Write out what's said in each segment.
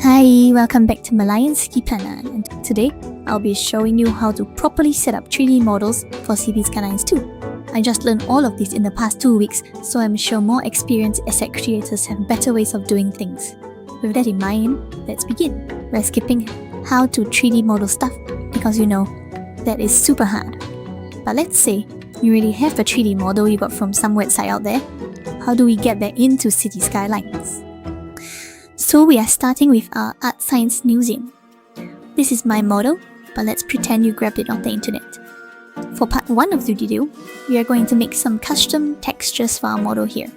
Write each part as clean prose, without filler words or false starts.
Hi, welcome back to Malayan City Planner, and today I'll be showing you how to properly set up 3D models for City Skylines 2. I just learned all of this in the past 2 weeks, so I'm sure more experienced asset creators have better ways of doing things. With that in mind, let's begin. We're skipping how to 3D model stuff because you know, that is super hard. But let's say you already have a 3D model you got from some website out there. How do we get that into City Skylines? So we are starting with our Art Science Museum. This is my model, but let's pretend you grabbed it off the internet. For part 1 of the video, we are going to make some custom textures for our model here.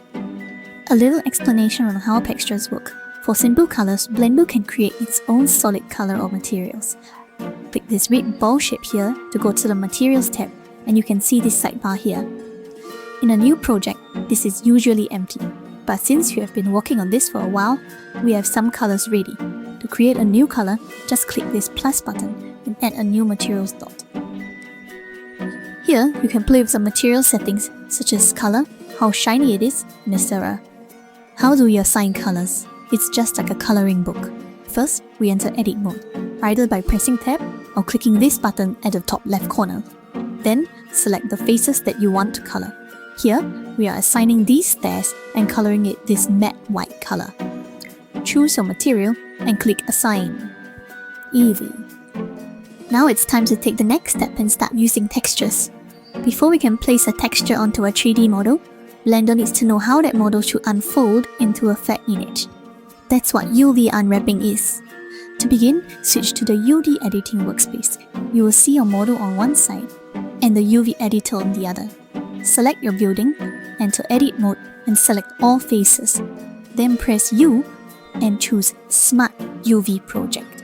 A little explanation on how textures work. For simple colors, Blender can create its own solid color or materials. Click this red ball shape here to go to the Materials tab, and you can see this sidebar here. In a new project, this is usually empty. But since you have been working on this for a while, we have some colors ready. To create a new color, just click this plus button and add a new materials dot. Here, you can play with some material settings such as color, how shiny it is, and etc. How do we assign colors? It's just like a coloring book. First, we enter edit mode, either by pressing tab or clicking this button at the top left corner. Then, select the faces that you want to color. Here, we are assigning these stairs and coloring it this matte white color. Choose your material and click Assign. Easy. Now it's time to take the next step and start using textures. Before we can place a texture onto a 3D model, Blender needs to know how that model should unfold into a flat image. That's what UV unwrapping is. To begin, switch to the UV editing workspace. You will see your model on one side and the UV editor on the other. Select your building, enter edit mode and select all faces. Then press U and choose Smart UV Project.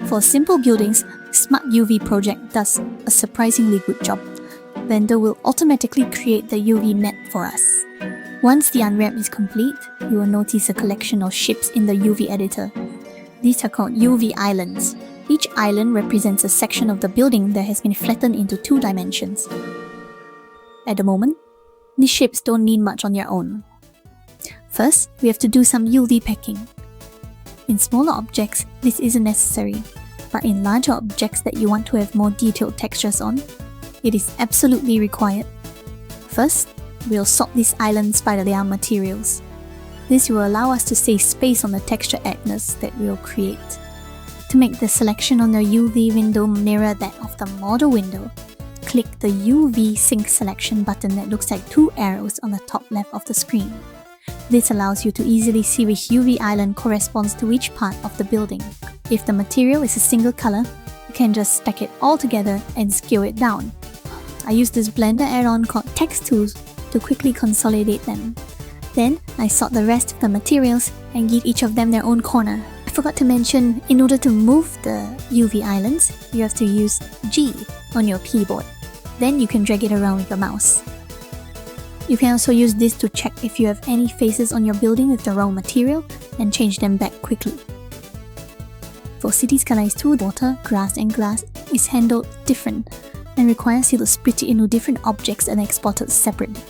For simple buildings, Smart UV Project does a surprisingly good job. Blender will automatically create the UV net for us. Once the unwrap is complete, you will notice a collection of shapes in the UV editor. These are called UV islands. Each island represents a section of the building that has been flattened into 2 dimensions. At the moment, these shapes don't mean much on their own. First, we have to do some UV packing. In smaller objects, this isn't necessary, but in larger objects that you want to have more detailed textures on, it is absolutely required. First, we'll sort these islands by their materials. This will allow us to save space on the texture edges that we'll create. To make the selection on the UV window mirror that of the model window, click the UV Sync Selection button that looks like 2 arrows on the top left of the screen. This allows you to easily see which UV island corresponds to which part of the building. If the material is a single color, you can just stack it all together and scale it down. I use this Blender add-on called Text Tools to quickly consolidate them. Then, I sort the rest of the materials and give each of them their own corner. I forgot to mention, in order to move the UV islands, you have to use G on your keyboard. Then you can drag it around with your mouse. You can also use this to check if you have any faces on your building with the wrong material and change them back quickly. For City Skylines 2, water, grass and glass is handled different and requires you to split it into different objects and export it separately.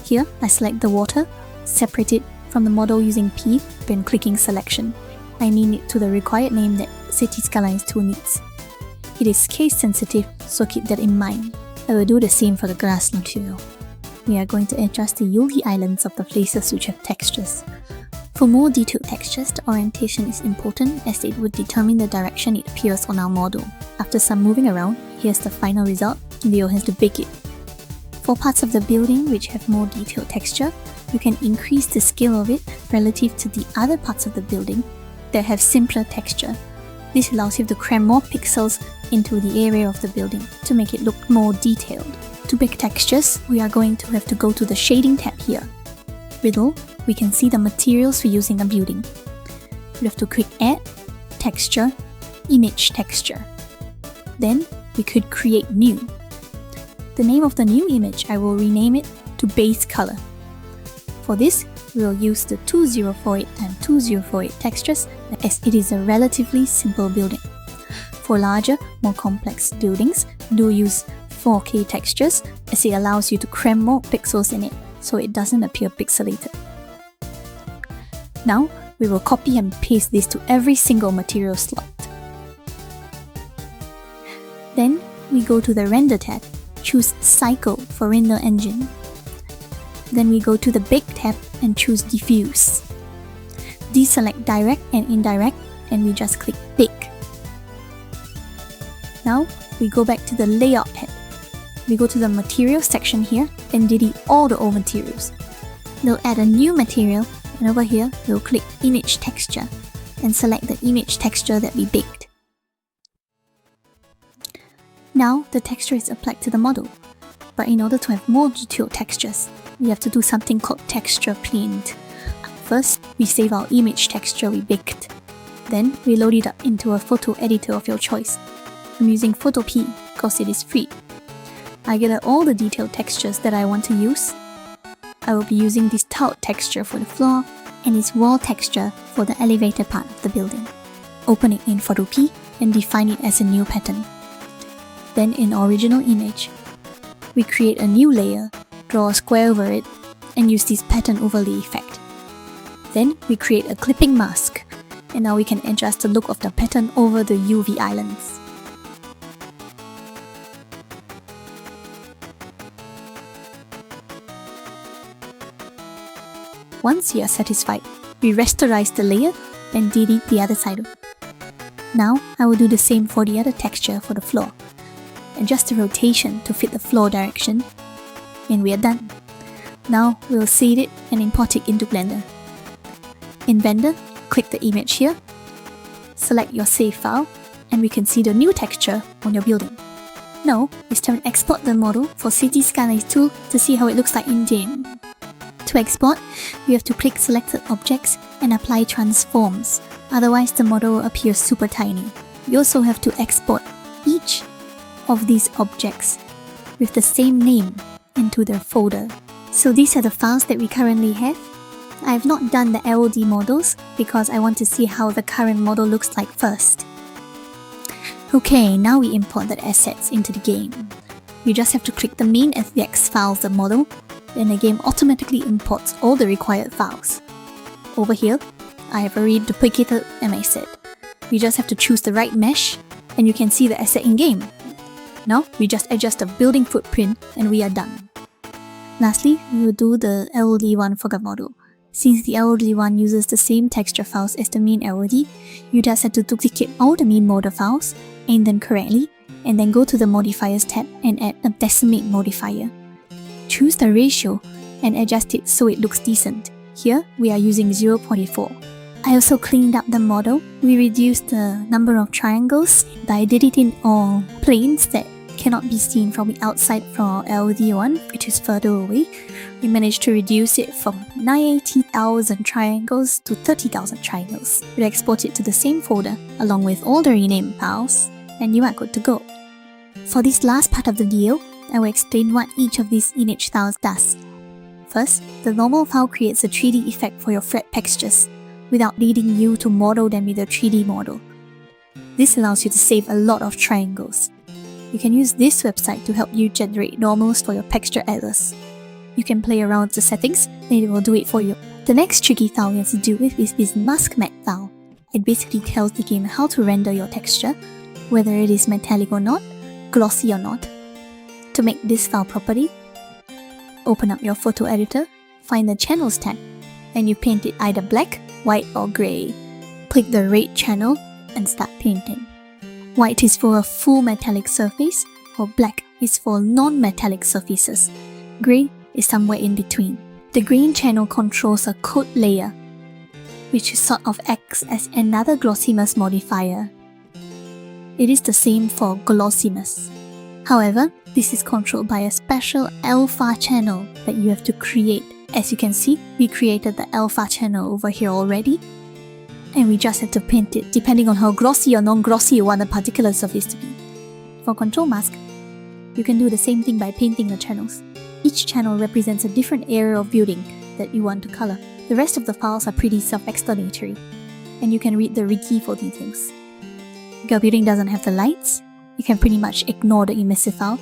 Here, I select the water, separate it from the model using P, then clicking Selection. I name it to the required name that City Skylines 2 needs. It is case sensitive, so keep that in mind. I will do the same for the glass material. We are going to adjust the UV islands of the places which have textures. For more detailed textures, the orientation is important as it would determine the direction it appears on our model. After some moving around, here's the final result, and Leo has to bake it. For parts of the building which have more detailed texture, you can increase the scale of it relative to the other parts of the building that have simpler texture. This allows you to cram more pixels into the area of the building to make it look more detailed. To bake textures, we are going to have to go to the Shading tab here. Below, we can see the materials we use in the building. We have to click Add, Texture, Image Texture. Then, we could create New. The name of the new image, I will rename it to Base Color. For this, we will use the 2048 and 2048 textures as it is a relatively simple building. For larger, more complex buildings, do use 4K textures as it allows you to cram more pixels in it so it doesn't appear pixelated. Now, we will copy and paste this to every single material slot. Then we go to the Render tab, choose Cycle for Render Engine. Then we go to the Bake tab and choose Diffuse. Deselect Direct and Indirect and we just click Bake. Now we go back to the Layout tab. We go to the Materials section here and delete all the old materials. We'll add a new material, and over here we'll click Image Texture and select the image texture that we baked. Now the texture is applied to the model, but in order to have more detailed textures, we have to do something called Texture Paint. First, we save our image texture we baked. Then we load it up into a photo editor of your choice. I'm using Photopea because it is free. I gather all the detailed textures that I want to use. I will be using this tiled texture for the floor and this wall texture for the elevator part of the building. Open it in Photopea and define it as a new pattern. Then in Original Image, we create a new layer, draw a square over it, and use this pattern overlay effect. Then we create a clipping mask, and now we can adjust the look of the pattern over the UV islands. Once you are satisfied, we rasterize the layer and delete the other side. Now I will do the same for the other texture for the floor. Adjust the rotation to fit the floor direction, and we are done. Now we'll save it and import it into Blender. In Blender, click the image here, select your save file, and we can see the new texture on your building. Now it's time to export the model for City Skylines 2 to see how it looks like in-game. To export, you have to click selected objects and apply transforms, otherwise the model will appear super tiny. You also have to export each of these objects with the same name into their folder. So these are the files that we currently have. I have not done the LOD models because I want to see how the current model looks like first. Okay, now we import the assets into the game. You just have to click the main SVX file of the model, then the game automatically imports all the required files. Over here, I have already duplicated an asset. We just have to choose the right mesh, and you can see the asset in-game. Now, we just adjust the building footprint and we are done. Lastly, we will do the LOD one for the model. Since the LOD one uses the same texture files as the main LOD, you just have to duplicate all the main model files, aim them correctly, and then go to the Modifiers tab and add a Decimate modifier. Choose the ratio and adjust it so it looks decent. Here, we are using 0.4. I also cleaned up the model. We reduced the number of triangles by deleting all planes that cannot be seen from the outside from our LOD one, which is further away. We managed to reduce it from 90,000 triangles to 30,000 triangles. We'll export it to the same folder along with all the renamed files, and you are good to go. For this last part of the video, I will explain what each of these image styles does. First, the normal file creates a 3D effect for your flat textures without needing you to model them with a 3D model. This allows you to save a lot of triangles. You can use this website to help you generate normals for your texture atlas. You can play around with the settings and it will do it for you. The next tricky file you have to deal with is this mask matte file. It basically tells the game how to render your texture, whether it is metallic or not, glossy or not. To make this file properly, open up your photo editor, find the Channels tab, and you paint it either black, white or grey. Click the red channel and start painting. White is for a full metallic surface, while black is for non-metallic surfaces. Grey is somewhere in between. The green channel controls a coat layer, which sort of acts as another glossiness modifier. It is the same for glossiness. However, this is controlled by a special alpha channel that you have to create. As you can see, we created the alpha channel over here already, and we just have to paint it depending on how glossy or non-glossy you want a particular surface to be. For control mask, you can do the same thing by painting the channels. Each channel represents a different area of building that you want to color. The rest of the files are pretty self-explanatory, and you can read the wiki for details. If your building doesn't have the lights, you can pretty much ignore the emissive file.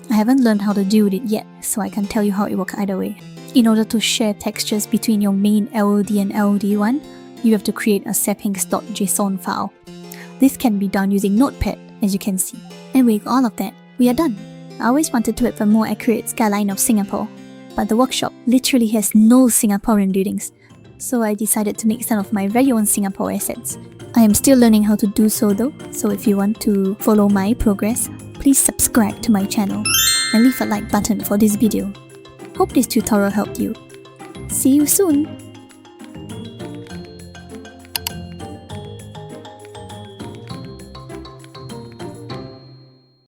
I haven't learned how to deal with it yet, so I can't tell you how it works either way. In order to share textures between your main LOD and LOD1, you have to create a settings.json file. This can be done using Notepad, as you can see. And with all of that, we are done. I always wanted to have a more accurate skyline of Singapore, but the workshop literally has no Singaporean buildings, so I decided to make some of my very own Singapore assets. I am still learning how to do so though, so if you want to follow my progress, please subscribe to my channel and leave a like button for this video. Hope this tutorial helped you. See you soon!